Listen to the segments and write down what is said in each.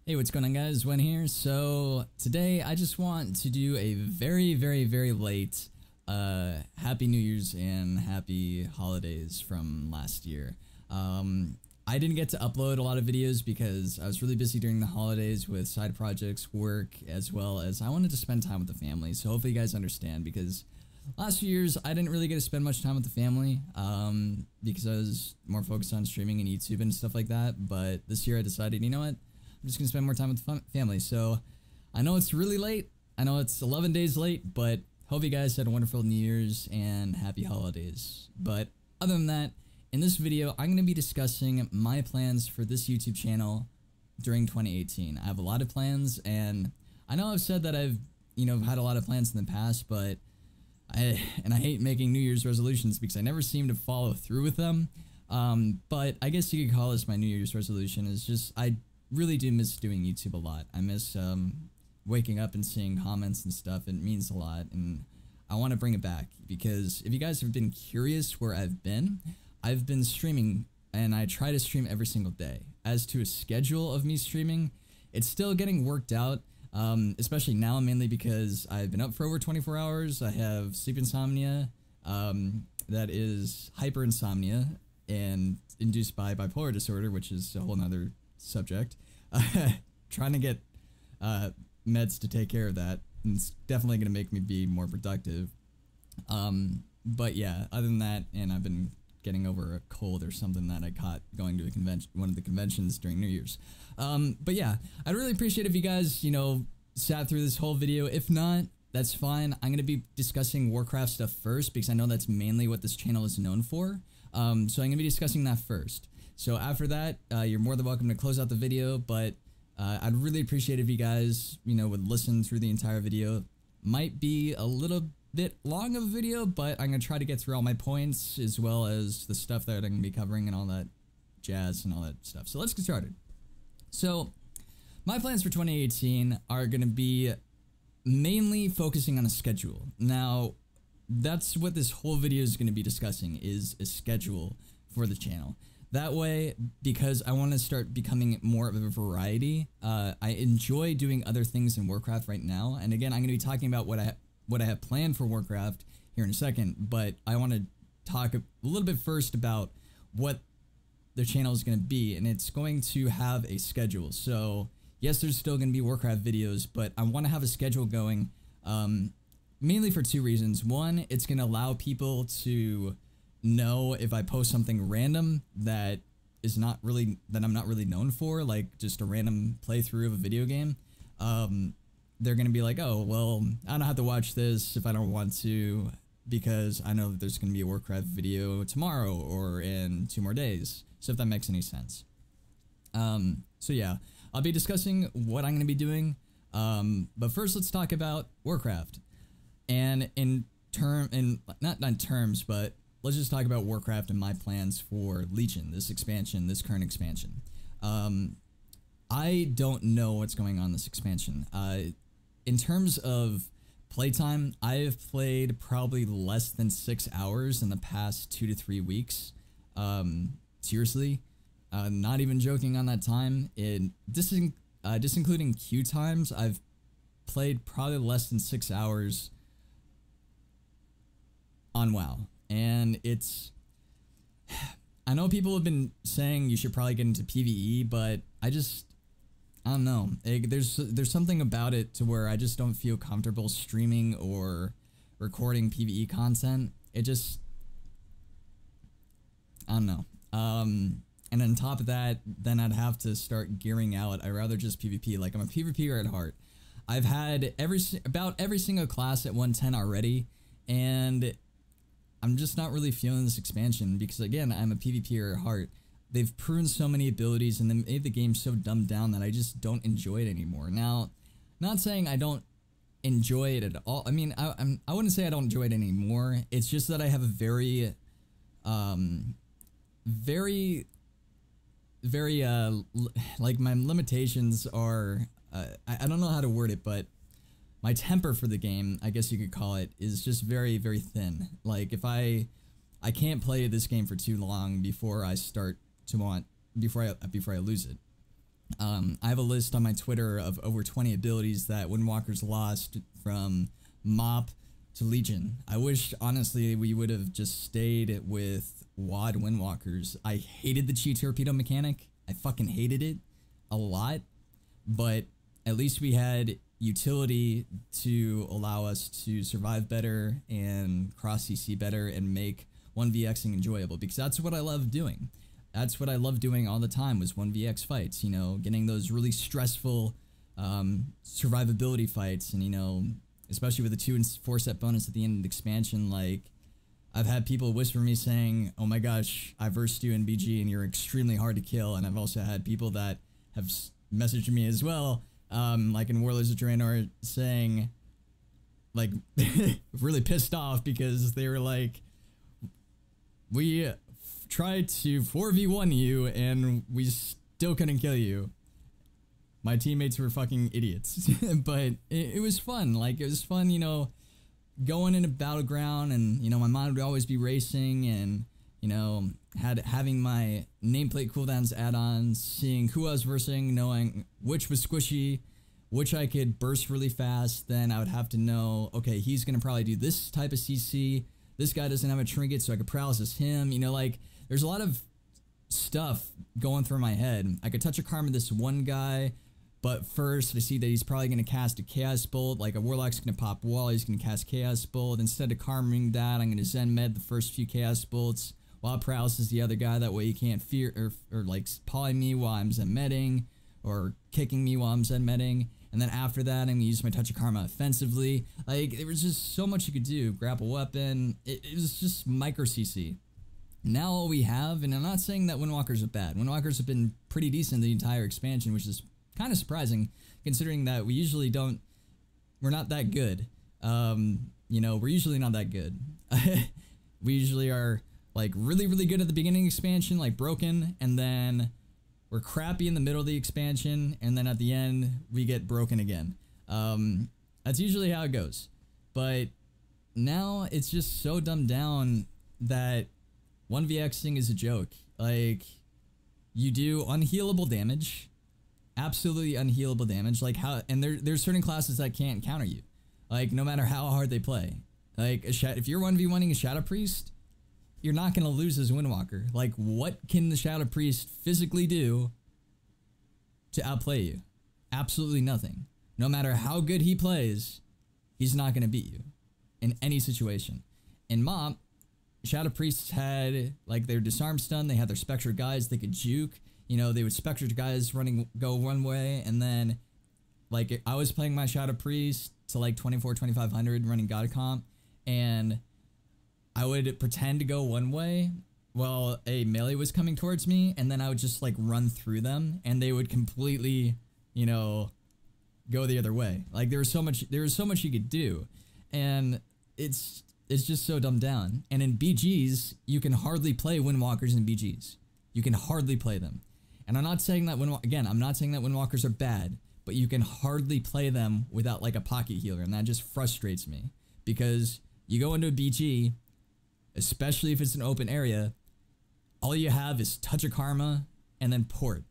Hey, what's going on, guys? Xuen here. So today I just want to do a very late Happy New Year's and Happy Holidays from last year. I didn't get to upload a lot of videos because I was really busy during the holidays with side projects, work, as well as I wanted to spend time with the family. So hopefully you guys understand, because last few years I didn't really get to spend much time with the family because I was more focused on streaming and YouTube and stuff like that. But this year I decided, you know what? I'm just gonna spend more time with the family. So I know it's really late. I know it's 11 days late, but hope you guys had a wonderful New Year's and happy holidays. But other than that, in this video, I'm gonna be discussing my plans for this YouTube channel during 2018. I have a lot of plans, and I know I've said that I've had a lot of plans in the past, but I hate making New Year's resolutions because I never seem to follow through with them. But I guess you could call this my New Year's resolution. Is just I really do miss doing YouTube a lot. I miss waking up and seeing comments and stuff. It means a lot, and I want to bring it back, because if you guys have been curious where I've been streaming, and I try to stream every single day. As to a schedule of me streaming, it's still getting worked out, especially now, mainly because I've been up for over 24 hours. I have sleep insomnia, that is hyperinsomnia, and induced by bipolar disorder, which is a whole nother subject. Trying to get meds to take care of that, and it's definitely going to make me be more productive. But yeah, other than that, and I've been getting over a cold or something that I caught going to a convention, one of the conventions during New Year's. But yeah, I'd really appreciate if you guys, sat through this whole video. If not, that's fine. I'm going to be discussing Warcraft stuff first, because I know that's mainly what this channel is known for. So I'm going to be discussing that first. So after that, you're more than welcome to close out the video, but I'd really appreciate if you guys, would listen through the entire video. Might be a little bit long of a video, but I'm going to try to get through all my points, as well as the stuff that I'm going to be covering and all that jazz and all that stuff. So let's get started. So my plans for 2018 are going to be mainly focusing on a schedule. Now, that's what this whole video is going to be discussing, is a schedule for the channel. That way, because I want to start becoming more of a variety. I enjoy doing other things in Warcraft right now, and again, I'm going to be talking about what I have planned for Warcraft here in a second. But I want to talk a little bit first about what the channel is going to be, and it's going to have a schedule. So yes, there's still going to be Warcraft videos, but I want to have a schedule going, mainly for two reasons. One, it's going to allow people to know if I post something random that I'm not really known for, like just a random playthrough of a video game, they're gonna be like, oh well, I don't have to watch this if I don't want to, because I know that there's gonna be a Warcraft video tomorrow or in 2 more days. So if that makes any sense. So yeah, I'll be discussing what I'm gonna be doing, but first let's talk about Warcraft, and not in terms, but let's just talk about Warcraft and my plans for Legion, this current expansion. I don't know what's going on this expansion. In terms of playtime, I have played probably less than 6 hours in the past 2 to 3 weeks. Seriously, not even joking on that time. Disincluding queue times, I've played probably less than 6 hours on WoW. And I know people have been saying you should probably get into PvE, but I don't know. There's something about it to where I just don't feel comfortable streaming or recording PvE content. I don't know. And on top of that, then I'd have to start gearing out. I'd rather just PvP. Like, I'm a PvPer at heart. I've had about every single class at 110 already, and I'm just not really feeling this expansion because, again, I'm a PvPer at heart. They've pruned so many abilities and they made the game so dumbed down that I just don't enjoy it anymore. Now, not saying I don't enjoy it at all. I mean, I wouldn't say I don't enjoy it anymore. It's just that I have a very, like, my limitations are, I don't know how to word it, but my temper for the game, I guess you could call it, is just very thin. Like, if I can't play this game for too long before I start to before I lose it. I have a list on my Twitter of over 20 abilities that Windwalkers lost from Mop to Legion. I wish, honestly, we would have just stayed with WoD Windwalkers. I hated the Chi Torpedo mechanic. I fucking hated it a lot, but at least we had utility to allow us to survive better and cross CC better and make 1vxing enjoyable, because that's what I love doing. That's what I love doing all the time, was 1vx fights, you know, getting those really stressful survivability fights, and, you know, especially with the 2 and 4 set bonus at the end of the expansion. Like, I've had people whisper me saying, oh my gosh, I versed you in BG and you're extremely hard to kill. And I've also had people that have messaged me as well, like in Warlords of Draenor, saying, like, really pissed off because they were like, we tried to 4v1 you and we still couldn't kill you. My teammates were fucking idiots. But it was fun. Like, it was fun, you know, going in a battleground, and, you know, my mind would always be racing, and, you know, having my nameplate cooldowns add-ons, seeing who I was versing, knowing which was squishy, which I could burst really fast. Then I would have to know, okay, he's gonna probably do this type of CC. This guy doesn't have a trinket, so I could paralysis him. You know, like, there's a lot of stuff going through my head. I could touch a karma this one guy, but first I see that he's probably going to cast a Chaos Bolt. Like, a Warlock's going to pop wall, he's going to cast Chaos Bolt. Instead of karming that, I'm going to Zen Med the first few Chaos Bolts while paralysis the other guy. That way he can't fear or like poly me while I'm Zen Medding, or kicking me while I'm Zen Medding. And then after that, I'm going to use my Touch of Karma offensively. Like, there was just so much you could do. Grapple weapon. It was just micro CC. Now all we have, and I'm not saying that Windwalkers are bad. Windwalkers have been pretty decent the entire expansion, which is kind of surprising considering that we usually don't, we're not that good. You know, we're usually not that good. We usually are like really, really good at the beginning expansion, like broken, and then we're crappy in the middle of the expansion, and then at the end we get broken again. That's usually how it goes. But now it's just so dumbed down that 1vxing is a joke. Like, you do unhealable damage, absolutely unhealable damage. Like, how, and there's certain classes that can't counter you, like, no matter how hard they play. Like, if you're 1v1ing a Shadow Priest, you're not gonna lose as Windwalker. Like, what can the Shadow Priest physically do to outplay you? Absolutely nothing. No matter how good he plays, he's not gonna beat you in any situation. In Mop, Shadow Priests had, like, their disarm stun, they had their Spectre guys, they could juke, you know, they would Spectre guys go one way, and then, like, I was playing my Shadow Priest to, like, 24,000-2,500 running God Comp, and I would pretend to go one way while a melee was coming towards me, and then I would just, like, run through them, and they would completely, you know, go the other way. Like, there was so much you could do, and it's just so dumbed down. And in BGs, you can hardly play Windwalkers in BGs. You can hardly play them. And I'm not saying that I'm not saying that Windwalkers are bad, but you can hardly play them without, like, a pocket healer, and that just frustrates me. Because you go into a BG, especially if it's an open area, all you have is Touch of Karma and then Port.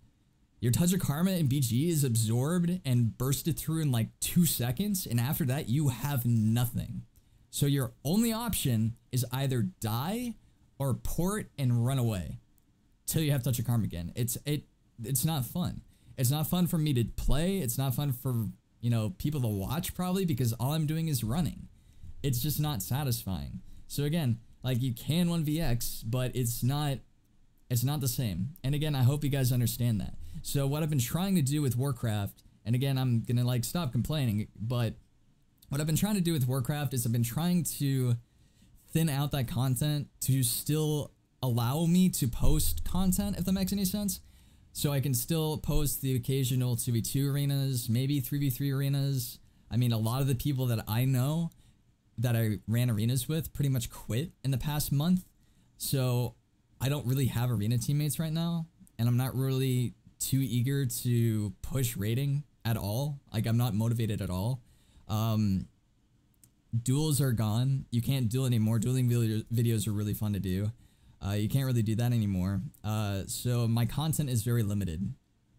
Your Touch of Karma in BG is absorbed and bursted through in like 2 seconds, and after that you have nothing. So your only option is either die or port and run away till you have Touch of Karma again. It's not fun. It's not fun for me to play. It's not fun for, you know, people to watch, probably, because all I'm doing is running. It's just not satisfying. So again, like, you can 1vx, but it's not the same. And again, I hope you guys understand that. So what I've been trying to do with Warcraft, and again, I'm gonna, like, stop complaining, but what I've been trying to do with Warcraft is I've been trying to thin out that content to still allow me to post content, if that makes any sense. So I can still post the occasional 2v2 arenas, maybe 3v3 arenas. I mean, a lot of the people that I know that I ran arenas with pretty much quit in the past month. So I don't really have arena teammates right now, and I'm not really too eager to push rating at all. Like, I'm not motivated at all. Duels are gone. You can't duel anymore. Dueling videos are really fun to do. You can't really do that anymore. So my content is very limited.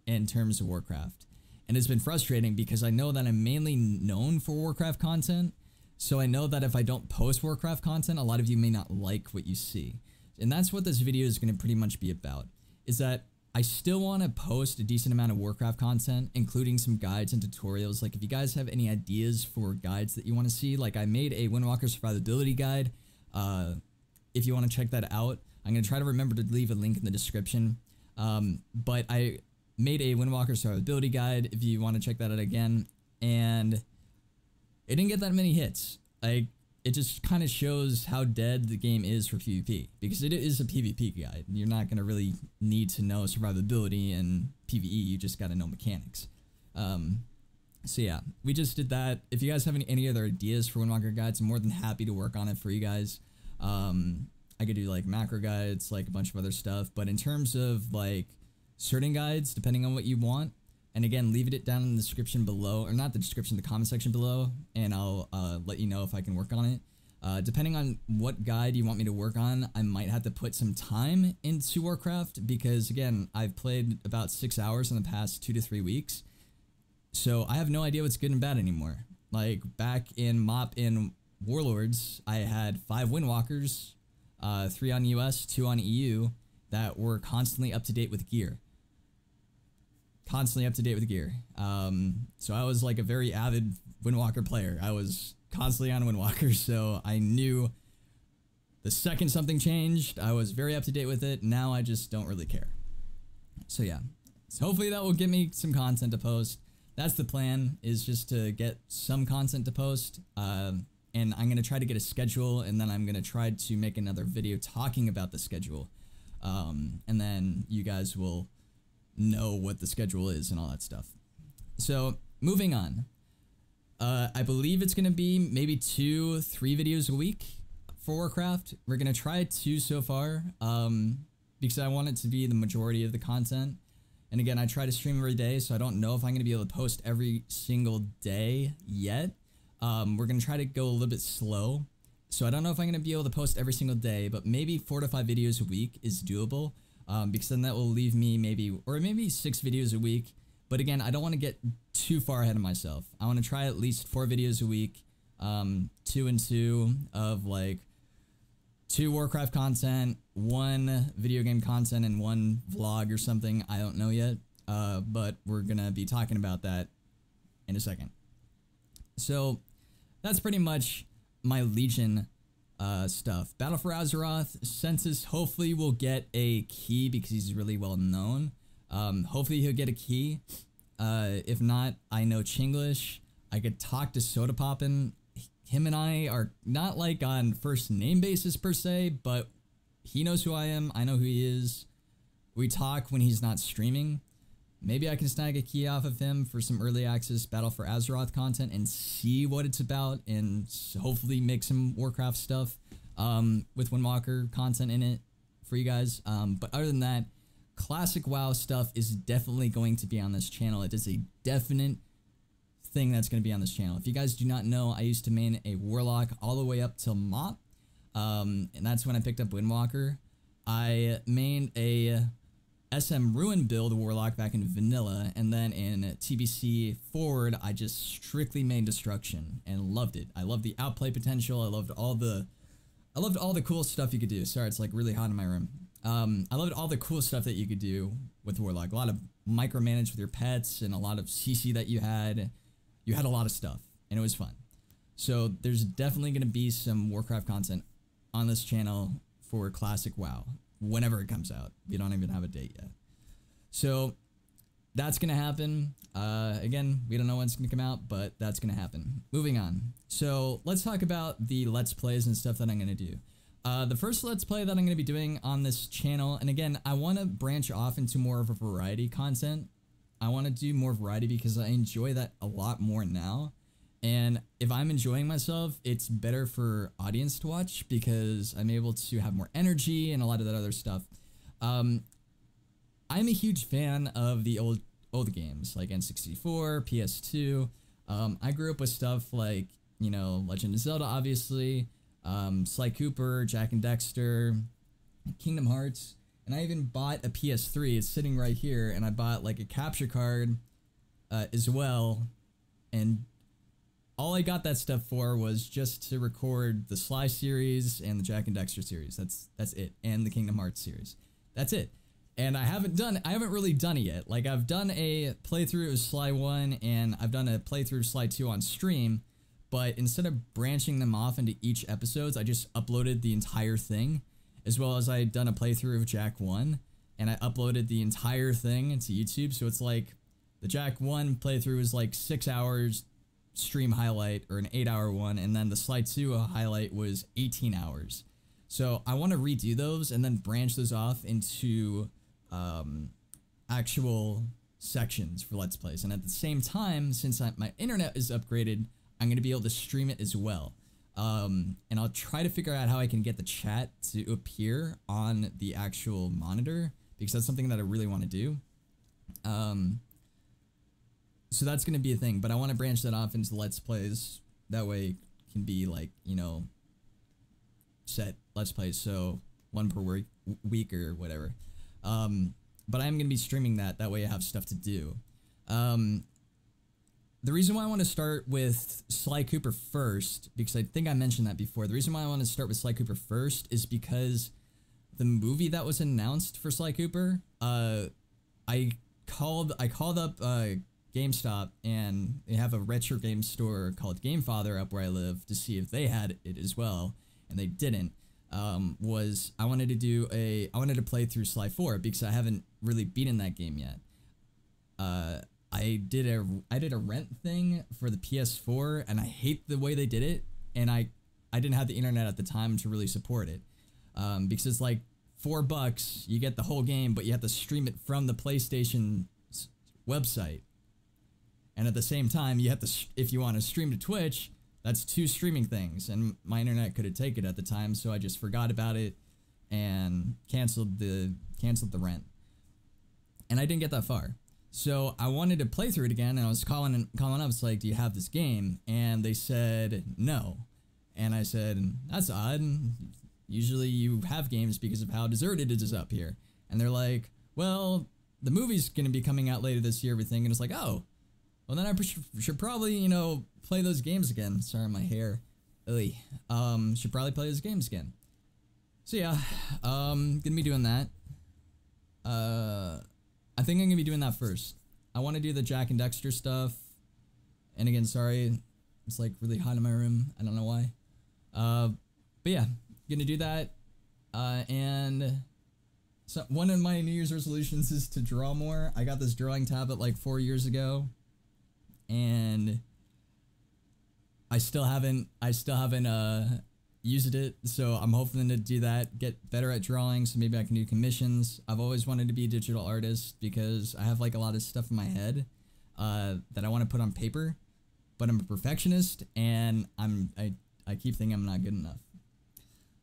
in terms of Warcraft. And it's been frustrating because I know that I'm mainly known for Warcraft content. So I know that if I don't post Warcraft content, a lot of you may not like what you see. And that's what this video is going to pretty much be about, is that I still want to post a decent amount of Warcraft content, including some guides and tutorials. Like if you guys have any ideas for guides that you want to see, like I made a Windwalker survivability guide. If you want to check that out, I'm going to try to remember to leave a link in the description. But I made a Windwalker survivability guide if you want to check that out again. And it didn't get that many hits. Like, it just kind of shows how dead the game is for PvP, because it is a PvP guide. You're not going to really need to know survivability and PvE, you just got to know mechanics. So yeah, we just did that. If you guys have any other ideas for Windwalker guides, I'm more than happy to work on it for you guys. I could do like macro guides, like a bunch of other stuff, but in terms of like certain guides, depending on what you want, and again, leave it down in the description below, or not the description, the comment section below, and I'll let you know if I can work on it. Depending on what guide you want me to work on, I might have to put some time into Warcraft, because again, I've played about 6 hours in the past 2 to 3 weeks, so I have no idea what's good and bad anymore. Like back in MoP and Warlords, I had 5 Windwalkers, 3 on US, 2 on EU, that were constantly up to date with gear. So I was like a very avid Windwalker player. I was constantly on Windwalker, so I knew the second something changed, I was very up to date with it. Now I just don't really care. So yeah, so hopefully that will give me some content to post. That's the plan, is just to get some content to post. And I'm going to try to get a schedule, and then I'm going to try to make another video talking about the schedule. And then you guys will know what the schedule is and all that stuff. So moving on, I believe it's going to be maybe 2-3 videos a week for Warcraft. We're going to try 2 so far, because I want it to be the majority of the content. And again, I try to stream every day, so I don't know if I'm going to be able to post every single day yet. We're going to try to go a little bit slow. So I don't know if I'm going to be able to post every single day, but maybe 4 to 5 videos a week is doable. Because then that will leave me maybe 6 videos a week. But again, I don't want to get too far ahead of myself. I want to try at least 4 videos a week, 2 and 2 of like 2 Warcraft content, 1 video game content, and 1 vlog or something. I don't know yet, but we're going to be talking about that in a second. So that's pretty much my Legion stuff. Battle for Azeroth, Census hopefully will get a key because he's really well known. Hopefully he'll get a key. If not, I know Chinglish. I could talk to Soda Poppin'. Him and I are not like on first name basis per se, but he knows who I am. I know who he is. We talk when he's not streaming. Maybe I can snag a key off of him for some early access Battle for Azeroth content and see what it's about, and hopefully make some Warcraft stuff with Windwalker content in it for you guys. But other than that, classic WoW stuff is definitely going to be on this channel. It is a definite thing that's going to be on this channel. If you guys do not know, I used to main a Warlock all the way up till MoP, and that's when I picked up Windwalker. I mained a SM Ruin build Warlock back in Vanilla, and then in TBC Forward, I just strictly mained Destruction and loved it. I loved the outplay potential. I loved all the cool stuff you could do. Sorry, it's like really hot in my room. I loved all the cool stuff that you could do with Warlock. A lot of micromanage with your pets and a lot of CC that you had. You had a lot of stuff, and it was fun. So there's definitely going to be some Warcraft content on this channel for Classic WoW whenever it comes out. We don't even have a date yet. So that's going to happen. Again, we don't know when it's going to come out, but that's going to happen. Moving on. So let's talk about the Let's Plays and stuff that I'm going to do. The first Let's Play that I'm going to be doing on this channel, and again, I want to branch off into more of a variety content. I want to do more variety because I enjoy that a lot more now. And if I'm enjoying myself, it's better for audience to watch because I'm able to have more energy and a lot of that other stuff. I'm a huge fan of the old games like N64, PS2. I grew up with stuff like, you know, Legend of Zelda, obviously, Sly Cooper, Jack and Dexter, Kingdom Hearts. And I even bought a PS3. It's sitting right here, and I bought like a capture card as well. And all I got that stuff for was just to record the Sly series and the Jack and Dexter series. That's it, and the Kingdom Hearts series. That's it. And I haven't really done it yet. Like, I've done a playthrough of Sly 1 and I've done a playthrough of Sly 2 on stream, but instead of branching them off into each episodes, I just uploaded the entire thing, as well as I had done a playthrough of Jack 1 and I uploaded the entire thing into YouTube. So it's like the Jack 1 playthrough is like 6 hours stream highlight, or an 8-hour one, and then the Sly 2 highlight was 18 hours. So I want to redo those and then branch those off into actual sections for Let's Plays. And at the same time, since my internet is upgraded, I'm going to be able to stream it as well. And I'll try to figure out how I can get the chat to appear on the actual monitor, because that's something that I really want to do. So that's going to be a thing, but I want to branch that off into Let's Plays. That way it can be like, you know, set Let's Plays, so one per week or whatever. But I'm going to be streaming that way I have stuff to do. The reason why I want to start with Sly Cooper first, because I think I mentioned that before, the reason why I want to start with Sly Cooper first is because the movie that was announced for Sly Cooper, I called up GameStop, and they have a retro game store called GameFather up where I live to see if they had it as well, and they didn't. I wanted to play through Sly 4 because I haven't really beaten that game yet. I did a rent thing for the PS4, and I hate the way they did it, and I didn't have the internet at the time to really support it, because it's like $4, you get the whole game, but you have to stream it from the PlayStation website. And at the same time, you have to, if you want to stream to Twitch, that's 2 streaming things, and my internet couldn't take it at the time, so I just forgot about it and canceled the rent. And I didn't get that far. So I wanted to play through it again, and I was calling up, it's like, do you have this game? And they said no. And I said, that's odd. Usually you have games because of how deserted it is up here. And they're like, well, the movie's gonna be coming out later this year, everything. And it's like, oh, well then I should probably, you know, play those games again. Sorry, my hair. Should probably play those games again. So yeah, gonna be doing that. I think I'm gonna be doing that first. I want to do the Jack and Dexter stuff. And again, sorry, it's like really hot in my room. I don't know why. But yeah, gonna do that. And so one of my New Year's resolutions is to draw more. I got this drawing tablet like 4 years ago, and I still haven't used it, so I'm hoping to do that, get better at drawing, so maybe I can do commissions. I've always wanted to be a digital artist because I have like a lot of stuff in my head that I want to put on paper, but I'm a perfectionist, and I keep thinking I'm not good enough.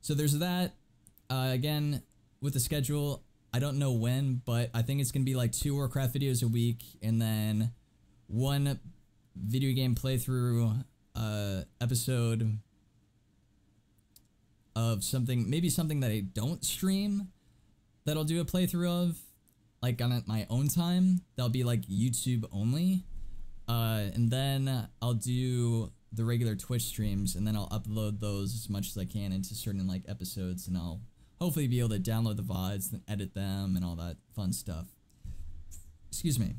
So there's that. Again, with the schedule, I don't know when, but I think it's gonna be like 2 Warcraft videos a week, and then 1 video game playthrough episode of something, maybe something that I don't stream, that I'll do a playthrough of, like on my own time. That'll be like YouTube only, and then I'll do the regular Twitch streams, and then I'll upload those as much as I can into certain like episodes, and I'll hopefully be able to download the VODs and edit them and all that fun stuff. Excuse me.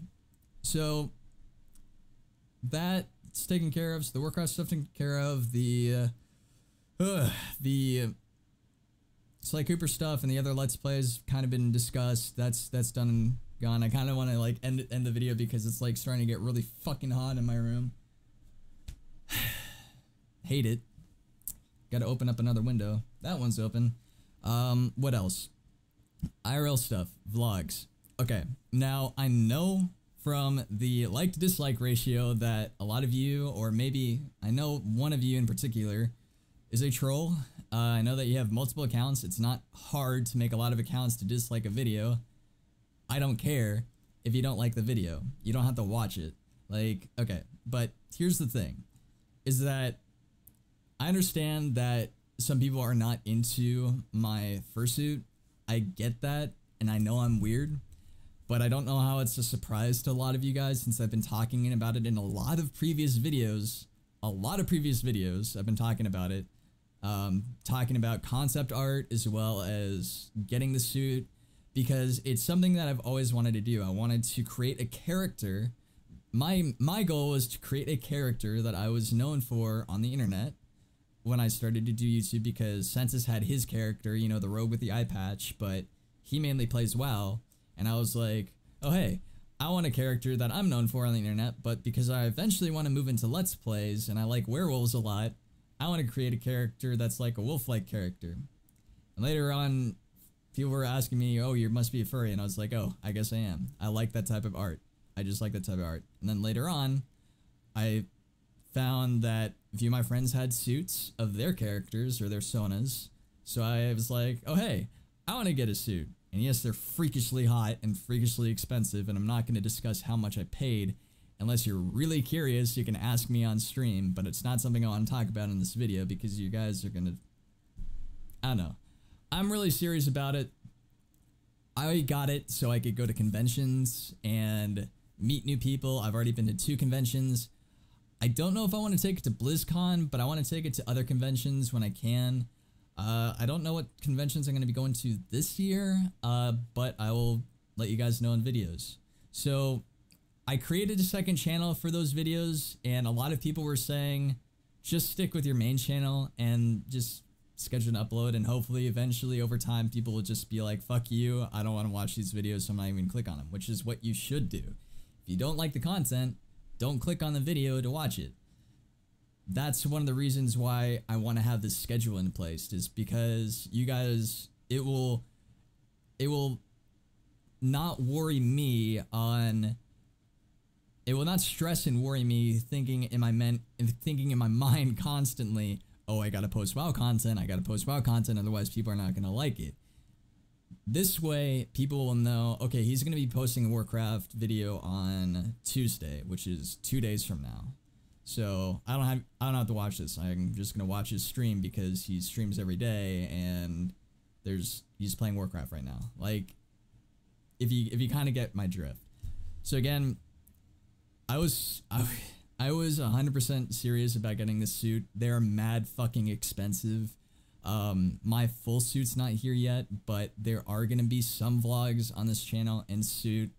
So that's taken care of. So the Warcraft stuff taken care of. The Sly Cooper stuff and the other Let's Plays kind of been discussed. That's done and gone. I kind of want to like end the video because it's like starting to get really fucking hot in my room. Hate it. Got to open up another window. That one's open. What else? IRL stuff, vlogs. Okay, now I know from the like to dislike ratio that a lot of you, or maybe I know one of you in particular, is a troll. I know that you have multiple accounts. It's not hard to make a lot of accounts to dislike a video. I don't care if you don't like the video. You don't have to watch it. Like, okay, but here's the thing, is that I understand that some people are not into my fursuit. I get that, and I know I'm weird, but I don't know how it's a surprise to a lot of you guys since I've been talking about it in a lot of previous videos. I've been talking about it. Talking about concept art as well as getting the suit, because it's something that I've always wanted to do. I wanted to create a character. My goal was to create a character that I was known for on the internet when I started to do YouTube, because Census had his character, you know, the rogue with the eye patch, but he mainly plays WoW, and I was like, oh hey, I want a character that I'm known for on the internet, but because I eventually want to move into Let's Plays, and I like werewolves a lot, I want to create a character that's like a wolf-like character. And later on, people were asking me, oh, you must be a furry, and I was like, oh, I guess I am. I like that type of art. I just like that type of art. And then later on, I found that a few of my friends had suits of their characters or their sonas, so I was like, oh hey, I want to get a suit. And yes, they're freakishly hot and freakishly expensive, and I'm not going to discuss how much I paid. Unless you're really curious, you can ask me on stream, but it's not something I want to talk about in this video because you guys are going to... I don't know. I'm really serious about it. I got it so I could go to conventions and meet new people. I've already been to 2 conventions. I don't know if I want to take it to BlizzCon, but I want to take it to other conventions when I can. I don't know what conventions I'm going to be going to this year, but I will let you guys know in videos. So I created a second channel for those videos, and a lot of people were saying, just stick with your main channel and just schedule an upload, and hopefully eventually over time people will just be like, fuck you, I don't want to watch these videos, so I'm not even gonna click on them, which is what you should do. If you don't like the content, don't click on the video to watch it. That's one of the reasons why I want to have this schedule in place, is because you guys, it will not worry me on... It will not stress and worry me thinking in my mind constantly, oh, I gotta post WoW content, otherwise people are not gonna like it. This way, people will know, okay, he's gonna be posting a Warcraft video on Tuesday, which is 2 days from now. So I don't have to watch this. I'm just gonna watch his stream because he streams every day, and he's playing Warcraft right now. Like, if you kind of get my drift. So again, I was 100% serious about getting this suit. They're mad fucking expensive. My full suit's not here yet, but there are gonna be some vlogs on this channel in suit.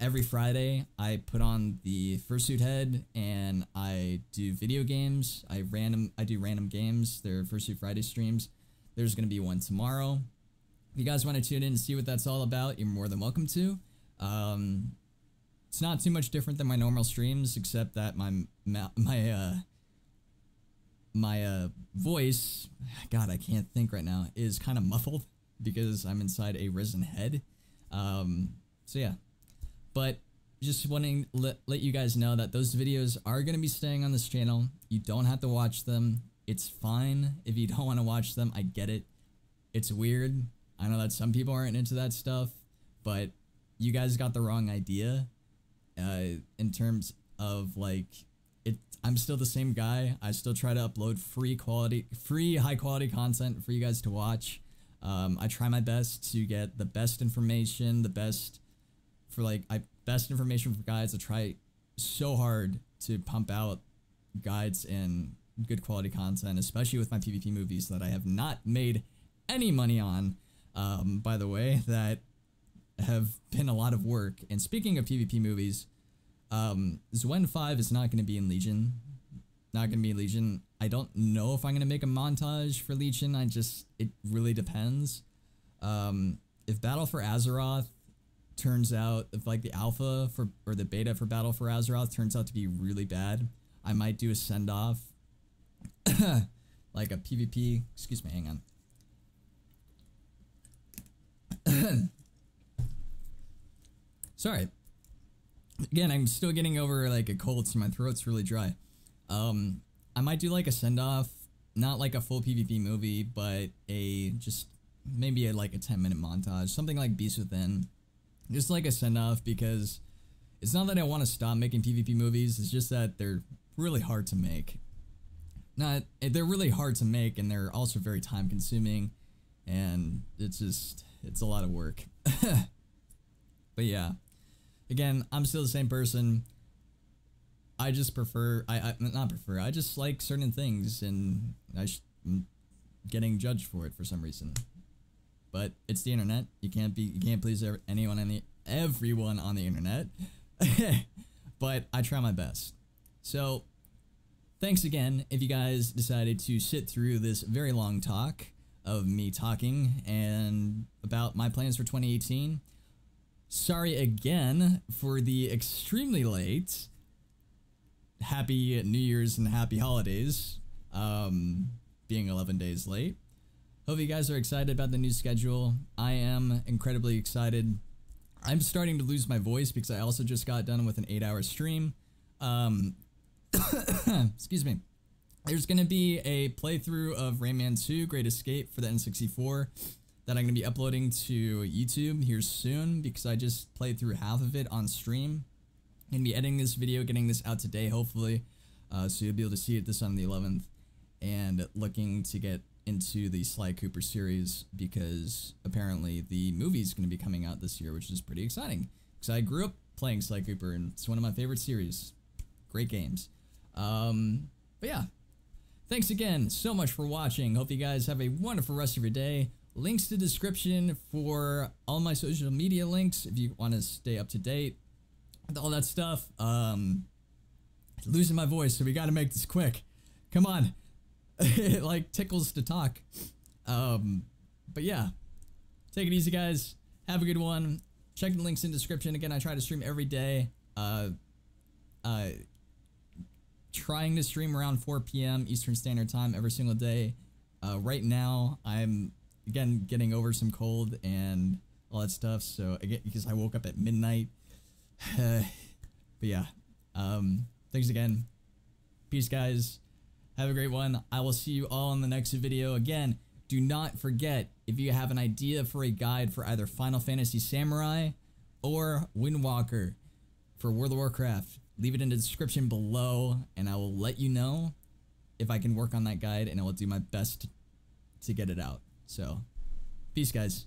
Every Friday, I put on the fursuit head and I do video games. I do random games. They're Fursuit Friday streams. There's gonna be one tomorrow. If you guys want to tune in and see what that's all about, you're more than welcome to. It's not too much different than my normal streams, except that my voice, God, I can't think right now, is kind of muffled because I'm inside a resin head. So yeah, but just wanting to let you guys know that those videos are going to be staying on this channel. You don't have to watch them. It's fine if you don't want to watch them. I get it. It's weird. I know that some people aren't into that stuff, but you guys got the wrong idea. In terms of like, I'm still the same guy. I still try to upload free high quality content for you guys to watch. I try my best to get the best information, best information for guides. I try so hard to pump out guides and good quality content, especially with my PvP movies that I have not made any money on, by the way, that have been a lot of work. And speaking of PvP movies, Xuen 5 is not going to be in Legion. Not going to be in Legion. I don't know if I'm going to make a montage for Legion. It really depends. If Battle for Azeroth turns out, if like the alpha or the beta for Battle for Azeroth turns out to be really bad, I might do a send-off. Like a PvP. Excuse me, hang on. Sorry. Again, I'm still getting over like a cold, so my throat's really dry. I might do like a send-off, not like a full PvP movie, but maybe like a 10-minute montage, something like Beast Within. Just like a send-off, because it's not that I want to stop making PvP movies, it's just that they're really hard to make. They're really hard to make, and they're also very time-consuming, and it's just... it's a lot of work. But yeah, again, I'm still the same person. I just prefer, I just like certain things, and I'm getting judged for it for some reason. But it's the internet. You can't please everyone on the internet. But I try my best. So, thanks again if you guys decided to sit through this very long talk of me talking and about my plans for 2018. Sorry again for the extremely late. Happy New Year's and happy holidays. Being 11 days late. Hope you guys are excited about the new schedule. I am incredibly excited. I'm starting to lose my voice because I also just got done with an 8-hour stream. Excuse me. There's going to be a playthrough of Rayman 2 Great Escape for the N64 that I'm going to be uploading to YouTube here soon because I just played through half of it on stream. I'm going to be editing this video, getting this out today, hopefully, so you'll be able to see it this on the 11th, and looking to get into the Sly Cooper series because apparently the movie's going to be coming out this year, which is pretty exciting because I grew up playing Sly Cooper and it's one of my favorite series. Great games. But yeah, thanks again so much for watching. Hope you guys have a wonderful rest of your day. Links to the description for all my social media links if you want to stay up to date with all that stuff. Losing my voice, so we got to make this quick. Come on. It like tickles to talk. But yeah, take it easy, guys. Have a good one. Check the links in the description. Again, I try to stream every day. Trying to stream around 4 p.m. Eastern Standard Time every single day. Right now, I'm again getting over some cold and all that stuff. So again, because I woke up at midnight. But yeah, thanks again. Peace, guys. Have a great one. I will see you all in the next video. Again, do not forget, if you have an idea for a guide for either Final Fantasy Samurai or Windwalker for World of Warcraft, leave it in the description below, and I will let you know if I can work on that guide, and I will do my best to get it out. So, peace, guys.